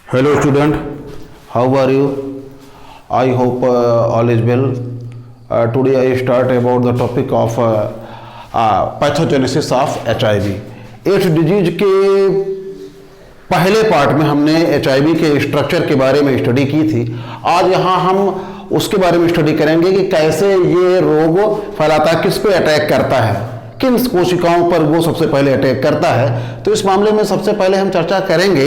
Hello student, how are you? I hope all is well. Today I start about the topic of pathogenesis of HIV. AIDS disease के पहले part में हमने HIV के structure के बारे में study की थी। आज यहाँ हम उसके बारे में स्टडी करेंगे कि कैसे ये रोग फैलाता है, किस पे अटैक करता है, किन कोशिकाओं पर वो सबसे पहले अटैक करता है। तो इस मामले में सबसे पहले हम चर्चा करेंगे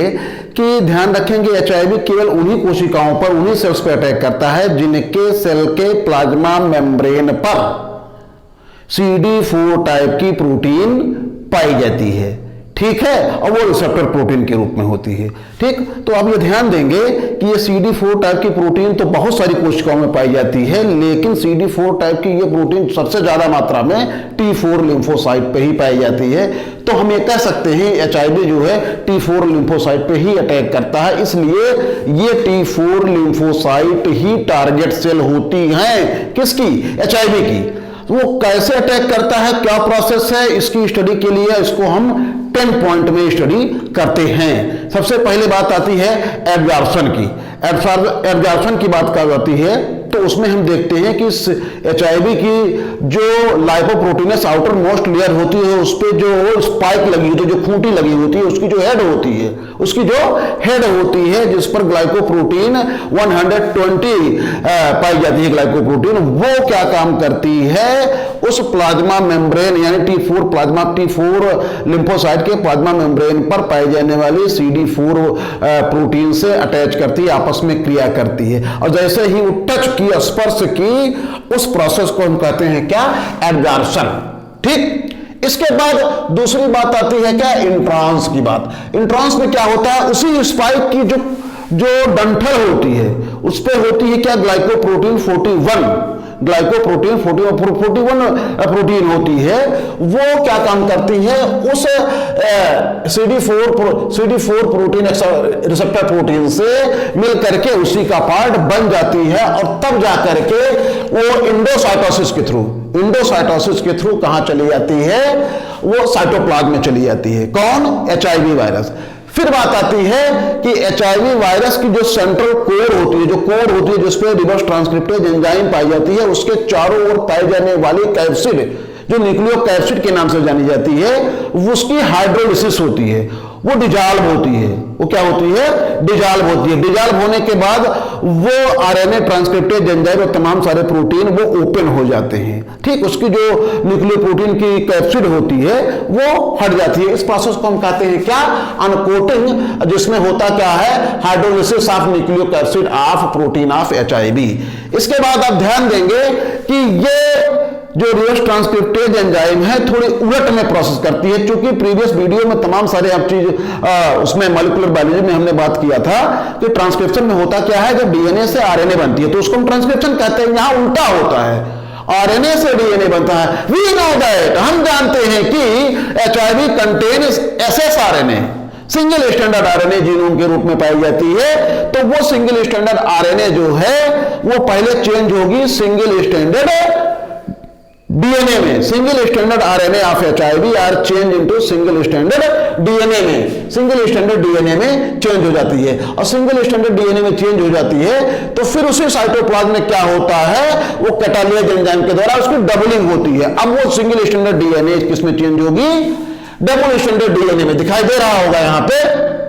कि ध्यान रखेंगे HIV केवल उन्हीं कोशिकाओं पर, उन्हीं सेल्स पर अटैक करता है जिनके सेल के प्लाज्मा मेम्ब्रेन पर CD4 टाइप की प्रोटीन पाई जाती है। ठीक है, और वो रिसेप्टर प्रोटीन के रूप में होती है। ठीक, तो अब ये ध्यान देंगे कि ये CD4 टाइप की प्रोटीन तो बहुत सारी कोशिकाओं में पाई जाती है, लेकिन CD4 टाइप की ये प्रोटीन सबसे ज्यादा मात्रा में T4 लिम्फोसाइट पे ही पाई जाती है। तो हम ये कह सकते हैं HIV जो है T4 लिम्फोसाइट पे ही अटैक करता है, इसलिए ये T4 लिम्फोसाइट ही टारगेट सेल होती हैं। किसकी? HIV की। वो कैसे अटैक करता है, क्या प्रोसेस है, इसकी स्टडी के लिए इसको हम 10 पॉइंट में स्टडी करते हैं। सबसे पहले बात आती है एब्जॉर्प्शन की। एब्जॉर्प्शन की बात कर जाती है तो उसमें हम देखते हैं कि HIV की जो लाइपोप्रोटीनस आउटर मोस्ट लेयर होती है उस पर जो स्पाइक लगी होती है, जो खूंटी लगी होती है, उसकी जो हेड होती है, उसकी जो हेड होती है जिस पर ग्लाइकोप्रोटीन 120 पाई जाती है ग्लाइकोप्रोटीन, वो क्या काम करती है, उस प्लाज्मा मेम्ब्रेन यानी T4 लिम्फोसाइट के प्लाज्मा मेम्ब्रेन पर पाई जाने वाली CD4 प्रोटीन से अटैच करती है, आपस में क्रिया करती है। और जैसे ही वो टच की, स्पर्श की, उस प्रोसेस को हम कहते हैं क्या? एब्जॉर्प्शन। ठीक, इसके बाद दूसरी बात आती है क्या? इंट्रांस की बात। इंट्रांस में क्या होता है, उसी स्पाइक की जो डंठल होती है उस पे होती है क्या? ग्लाइकोप्रोटीन 41 प्रोटीन होती है। वो क्या काम करती है, उस CD4 प्रोटीन रिसेप्टर प्रोटीन से मिल करके उसी का पार्ट बन जाती है और तब जा करके वो इंडोसाइटोसिस के थ्रू कहां चली जाती है? वो साइटोप्लाज्म में चली जाती है। कौन? HIV virus. फिर बात आती है कि HIV वायरस की जो सेंट्रल कोर होती है, जो कोर होती है जिसपे रिवर्स ट्रांसक्रिप्टेज एंजाइम पाई जाती है, उसके चारों ओर पाई जाने वाली कैप्सिड, जो न्यूक्लियोकैप्सिड के नाम से जानी जाती है, उसकी हाइड्रोलिसिस होती है, वो डिजॉल्व होती है। वो क्या होती है? डिजॉल्व होती है। डिजॉल्व होने के बाद वो RNA ट्रांसक्रिप्टेज एंजाइम और तमाम सारे प्रोटीन वो ओपन हो जाते हैं। ठीक, उसकी जो न्यूक्लियोप्रोटीन की कैप्सिड होती है वो हट जाती है। इस प्रोसेस को हम कहते हैं क्या? अनकोटिंग, जिसमें होता क्या है? Hydrolysis of nucleocapsid of protein of HIV। इसके बाद आप ध्यान देंगे कि ये जो रिवर्स ट्रांसक्रिप्टेज एंजाइम है थोड़ी उलट में प्रोसेस करती है, क्योंकि प्रीवियस वीडियो में तमाम सारे आप चीज उसमें मॉलिक्यूलर बायोलॉजी में हमने बात किया था कि ट्रांसक्रिप्शन में होता क्या है, जब DNA से RNA बनती है तो उसको हम ट्रांसक्रिप्शन कहते हैं। यहां उल्टा होता है, RNA से DNA बनता है। वी नो दैट, हम जानते हैं कि HIV contains SS-RNA, single standard RNA genome के रूप में पाई जाती है। तो वो सिंगल स्टैंडर्ड RNA जो है वो पहले चेंज होगी सिंगल स्टैंडर्ड DNA में। Single standard RNA of HIV are change into single standard DNA में। सिंगल स्टैंडर्ड DNA में चेंज हो जाती है, और सिंगल स्टैंडर्ड DNA में चेंज हो जाती है तो फिर उसी साइटोप्लाज्म में क्या होता है, वो कैटालेज एंजाइम के द्वारा उसकी डबलिंग होती है। अब वो सिंगल स्टैंडर्ड DNA किसमें चेंज होगी? डबल स्टैंडर्ड DNA में। दिखाई दे रहा होगा यहां पे।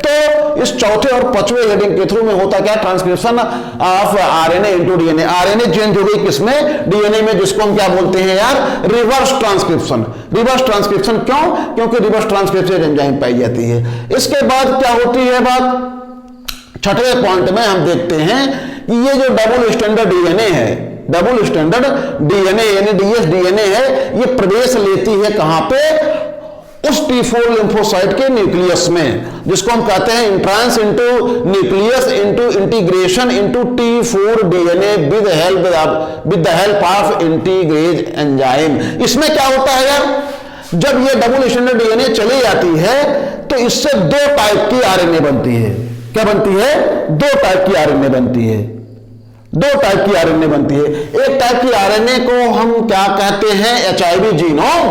तो इस चौथे और पांचवें हेडिंग के थ्रू में होता क्या? Transcription of RNA into DNA। RNA change हो गई किसमें? DNA में, जिसको हम क्या बोलते हैं यार? Reverse transcription. रिवर्स ट्रांसक्रिप्शन क्यों? क्योंकि रिवर्स ट्रांसक्रिप्शन एंजाइम पाई जाती है। इसके बाद क्या होती है बात? छठवें पॉइंट में हम देखते हैं कि ये जो डबल स्टैंडर्ड DNA है, डबल स्टैंडर्ड DNA यानी dsDNA है, ये प्रवेश लेती है कहां पे? उस T4 लिम्फोसाइट के न्यूक्लियस में, जिसको हम कहते हैं entrance into nucleus into integration into T4 DNA with the help of integrase enzyme. इसमें क्या होता है यार, जब ये डबल स्टैंडर्ड DNA चली जाती है तो इससे दो टाइप की RNA बनती है। क्या बनती है? दो टाइप की RNA बनती है। दो टाइप की RNA बनती है। एक टाइप की RNA को हम क्या कहते हैं? HIV जीनोम,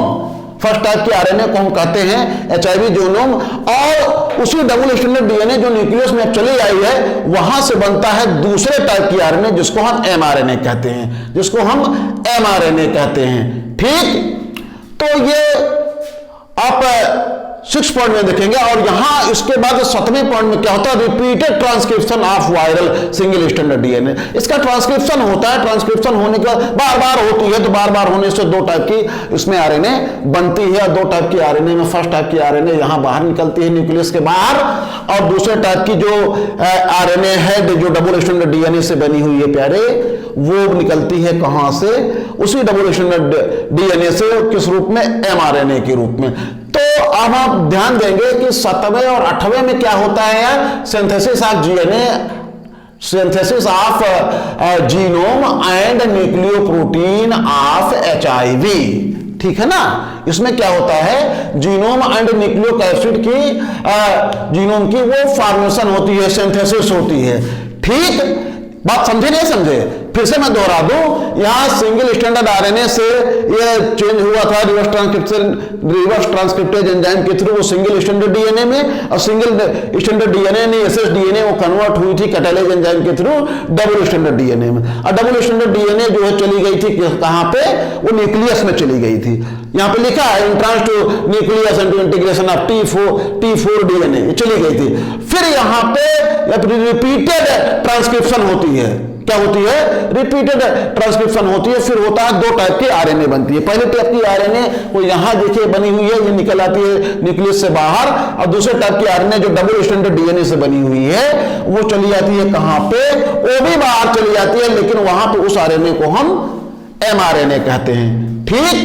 फर्स्ट टाइप के आरएनए को हम कहते हैं एचआईवी जीनोम, और उसी डबल स्टैंडर्ड डीएनए जो न्यूक्लियस में चली आई है वहां से बनता है दूसरे टाइप की आरएनए जिसको हम एमआरएनए कहते हैं, जिसको हम एमआरएनए कहते हैं। ठीक, तो ये आप 6 पॉइंट में देखेंगे। और यहां इसके बाद 7वें पॉइंट में क्या होता है, repeated transcription of viral single standard DNA. इसका ट्रांसक्रिप्शन होता है, ट्रांसक्रिप्शन होने का बार बार होती है, तो बार बार होने से 2 टाइप की इसमें आरएनए बनती है। 2 टाइप की आरएनए में फर्स्ट टाइप की आरएनए यहां बाहर निकलती है न्यूक्लियस के बाहर, और दूसरे टाइप की जो आरएनए है जो डबल स्टैंडर्ड डीएनए से बनी हुई है प्यारे, वो निकलती है कहां से, उसी डबल स्टैंडर्ड डीएनए से, किस रूप में, एमआरएनए के रूप में। तो अब आप ध्यान देंगे कि 7वें और 8वें में क्या होता है यार, synthesis of GNA, synthesis of genome and nucleoprotein of HIV. ठीक है ना, इसमें क्या होता है, जीनोम एंड न्यूक्लियोक एसिड की जीनोम की वो फॉर्मेशन होती है, सिंथेसिस होती है। ठीक, बात समझे नहीं समझे, फिर से मैं दोहरा दूं, यहां सिंगल स्टैंडर्ड आरएनए से ये चेंज हुआ था रिवर्स ट्रांसक्रिप्टेज एंजाइम के थ्रू वो सिंगल स्टैंडर्ड डीएनए में, और सिंगल स्टैंडर्ड डीएनए नहीं एसएस डीएनए वो कन्वर्ट हुई थी कैटालेज एंजाइम के थ्रू डबल स्टैंडर्ड डीएनए में। और डबल स्टैंडर्ड डीएनए जो है चली गई थी कहां पे, वो न्यूक्लियस में चली गई थी। यहां पे लिखा है entrance to nucleus and integration of T4 DNA चली गई थी। फिर यहां पे रिपीटेड ट्रांसक्रिप्शन होती है, क्या होती है, रिपीटेड ट्रांसक्रिप्शन होती है। फिर होता है 2 टाइप की आरएनए बनती है। पहले टाइप की आरएनए वो यहां देखिए बनी हुई है, ये निकल आती है न्यूक्लियस से बाहर, और दूसरे टाइप की आरएनए जो डबल स्टैंडर्ड डीएनए से बनी हुई है वो चली जाती है कहां पे, वो भी बाहर चली जाती है, लेकिन वहां पे उस आरएनए को हम एमआरएनए कहते हैं। ठीक,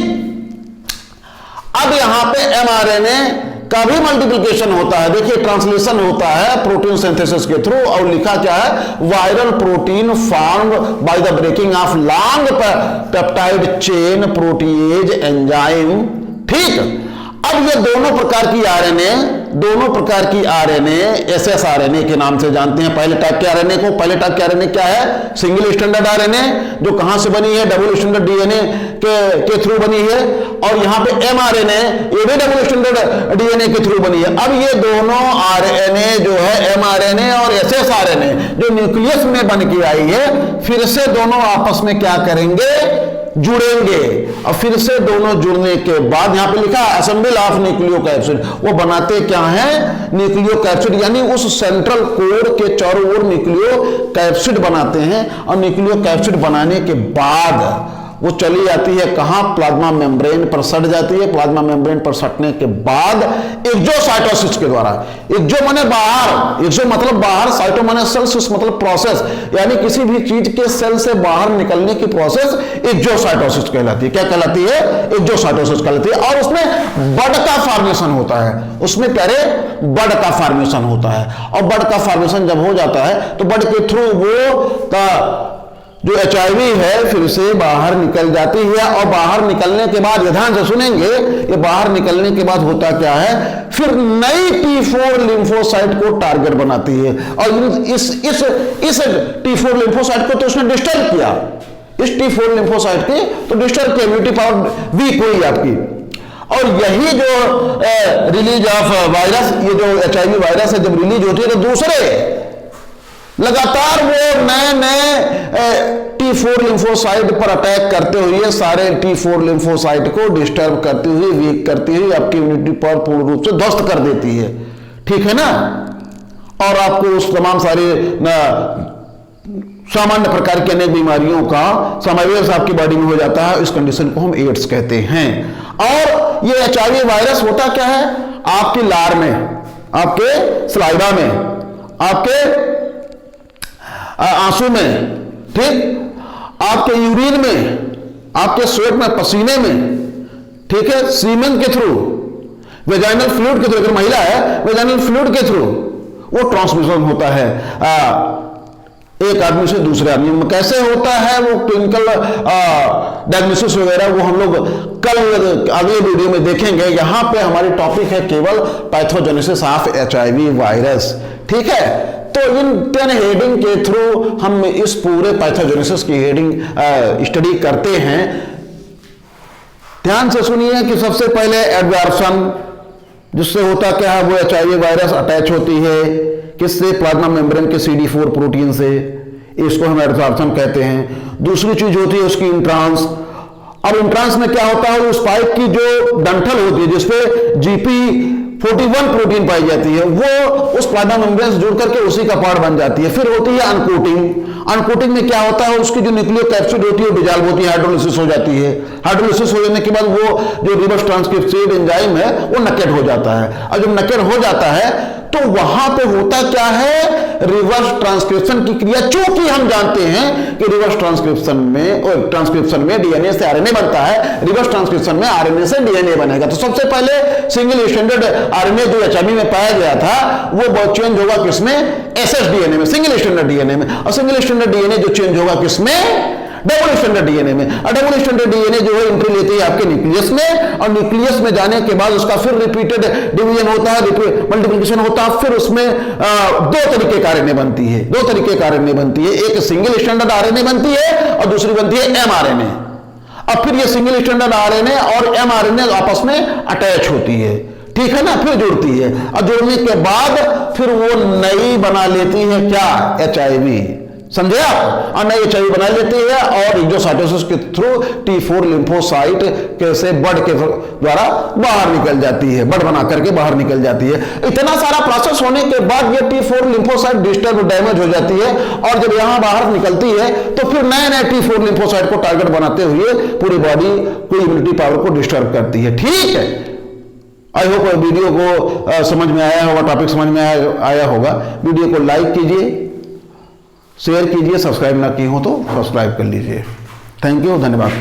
अब यहां पे एमआरएनए का भी मल्टीप्लिकेशन होता है। देखिए ट्रांसलेशन होता है प्रोटीन सिंथेसिस के थ्रू, और लिखा क्या है, viral protein form by the breaking of long peptide chain protease enzyme. ठीक, अब ये दोनों प्रकार की आरएनए एसएस आरएनए के नाम से जानते हैं। पहले टाइप के आरएनए को, पहले टाइप के आरएनए क्या है, सिंगल स्टैंडर्ड आरएनए जो कहां से बनी है, डबल स्टैंडर्ड डीएनए के थ्रू बनी है, और यहां पे एमआरएनए ये भी डबल स्टैंडर्ड डीएनए के थ्रू बनी है। अब ये दोनों आरएनए जो है एमआरएनए और एसएस आरएनए जो न्यूक्लियस में बन के आई है, फिर से दोनों आपस में क्या करेंगे, जुड़ेंगे। और फिर से दोनों जुड़ने के बाद यहां पे लिखा है असेंबल ऑफ न्यूक्लियोकैप्सिड, वो बनाते क्या है, न्यूक्लियोकैप्सिड, यानी उस सेंट्रल कोर के चारों ओर न्यूक्लियोकैप्सिड बनाते हैं। और न्यूक्लियोकैप्सिड बनाने के बाद वो चली जाती है कहां, प्लाज्मा मेम्ब्रेन पर सट जाती है। प्लाज्मा मेम्ब्रेन पर सटने के बाद एक्सोसाइटोसिस के द्वारा, एक्सो माने बाहर, एक्सो मतलब बाहर, साइटो माने सेल्स मतलब प्रोसेस, यानी किसी भी चीज के सेल से बाहर निकलने की प्रोसेस एक्सोसाइटोसिस कहलाती है। क्या कहलाती है, एक्सोसाइटोसिस कहलाती है। और उसमें बड का फॉर्मेशन होता है, उसमें प्यारे बड का फॉर्मेशन होता है। और बड का फॉर्मेशन जब हो जाता है तो बड के थ्रू वो जो एचआईवी है फिर से बाहर निकल जाती है। और बाहर निकलने के बाद, ध्यान से सुनेंगे, ये बाहर निकलने के बाद होता क्या है, फिर नई T4 लिम्फोसाइट को टारगेट बनाती है। और इस T4 लिम्फोसाइट को तो उसने डिस्टर्ब किया, इस T4 लिम्फोसाइट की तो डिस्टर्ब किया, इम्यूनिटी पावर वीक हुई आपकी। और यही जो रिलीज ऑफ वायरस, ये जो एचआईवी वायरस है जब रिलीज होती है तो दूसरे लगातार वो नए T4 लिम्फोसाइट पर अटैक करते हुए सारे T4 लिम्फोसाइट को डिस्टर्ब करती हुई, वीक करती हुई आपकी इम्यूनिटी पावर पूर्ण रूप से ध्वस्त कर देती है। ठीक है ना, और आपको उस तमाम सारे सामान्य प्रकार की अनेक बीमारियों का समावेश आपकी बॉडी में हो जाता है। इस कंडीशन को हम एड्स कहते हैं। और ये एचआईवी वायरस होता क्या है, आपकी लार में, आपके स्लाइडा में, आपके आंसू में, ठीक, आपके यूरिन में, आपके स्वेट में, पसीने में, ठीक है, सीमेन के थ्रू, वेजाइनल फ्लूइड के थ्रू, अगर महिला है वेजाइनल फ्लूइड के थ्रू वो ट्रांसमिशन होता है एक आदमी से दूसरे आदमी में। कैसे होता है वो क्लिनिकल डायग्नोसिस वगैरह वो हम लोग कल अगले वीडियो में देखेंगे। यहां पे हमारी टॉपिक है केवल पैथोजेनेसिस ऑफ एचआईवी वायरस। ठीक है, तो इन 10 हेडिंग के थ्रू हम इस पूरे पैथोजेनेसिस की हेडिंग स्टडी करते हैं। ध्यान से सुनिए कि सबसे पहले एडजॉर्प्शन, जिससे होता क्या है, वो HIV वायरस अटैच होती है किससे, प्लाज्मा मेम्ब्रेन के CD4 प्रोटीन से, इसको हम एडजॉर्प्शन कहते हैं। दूसरी चीज होती है उसकी इंट्रांस। अब इंट्रांस में क्या होता है, उस पाइप की जो डंठल होती है जिसपे GP41 प्रोटीन पाई जाती है, वो उस प्लाज्मा मेम्ब्रेन से जुड़ करके उसी का पार्ट बन जाती है। फिर होती है अनकोटिंग। अनकोटिंग में क्या होता है, उसकी जो न्यूक्लियोकैप्सिड होती है वो डिजॉल्व होती है, हाइड्रोलिसिस हो जाती है। हाइड्रोलिसिस हो जाने के बाद वो जो रिवर्स ट्रांसक्रिप्शन एंजाइम है वो नकेट हो जाता है। और जब नकेट हो जाता है तो वहां पे होता क्या है, रिवर्स ट्रांसक्रिप्शन की क्रिया। चूंकि हम जानते हैं कि रिवर्स ट्रांसक्रिप्शन में डीएनए से आरएनए बनता है, रिवर्स ट्रांसक्रिप्शन में आरएनए से डीएनए बनेगा। तो सबसे पहले सिंगल स्टैंडर्ड आरएनए जो HIV में पाया गया था वो चेंज होगा किसमें, SSDNA में, सिंगल स्टैंडर्ड डीएनए में। और सिंगल स्टैंडर्ड डीएनए जो चेंज होगा किसमें, डबल स्टैंडर्ड डीएनए में। और डबल स्टैंडर्ड डीएनए जो है एंट्री लेती है आपके न्यूक्लियस में, और न्यूक्लियस में जाने के बाद उसका फिर रिपीटेड डिवीजन होता है, मल्टीप्लिकेशन होता है, फिर उसमें दो तरीके का आरएनए बनती है, दो तरीके का आरएनए बनती है। एक सिंगल स्टैंडर्ड आरएनए बनती है और दूसरी बनती है mRNA। अब फिर ये सिंगल स्टैंडर्ड आरएनए और mRNA आपस में अटैच होती है, ठीक है ना, फिर जुड़ती है। और जुड़ने के बाद फिर वो नई बना लेती है क्या, HIV, समझे आप, और नई HIV बना लेती है और एग्जोसाइटोसिस के थ्रू T4 लिम्फोसाइट कैसे बड के द्वारा बाहर निकल जाती है, बड बना करके बाहर निकल जाती है। इतना सारा प्रोसेस होने के बाद ये T4 लिम्फोसाइट डिस्टर्ब, डैमेज हो जाती है, और जब यहां बाहर निकलती है तो फिर नए नए T4 लिम्फोसाइट को टारगेट बनाते हुए पूरी बॉडी को इम्यूनिटी पावर को डिस्टर्ब करती है। ठीक है, आई होप वीडियो को समझ में आया होगा, टॉपिक समझ में आया होगा। वीडियो को लाइक कीजिए, शेयर कीजिए, सब्सक्राइब ना किए हो तो सब्सक्राइब कर लीजिए। थैंक यू, धन्यवाद।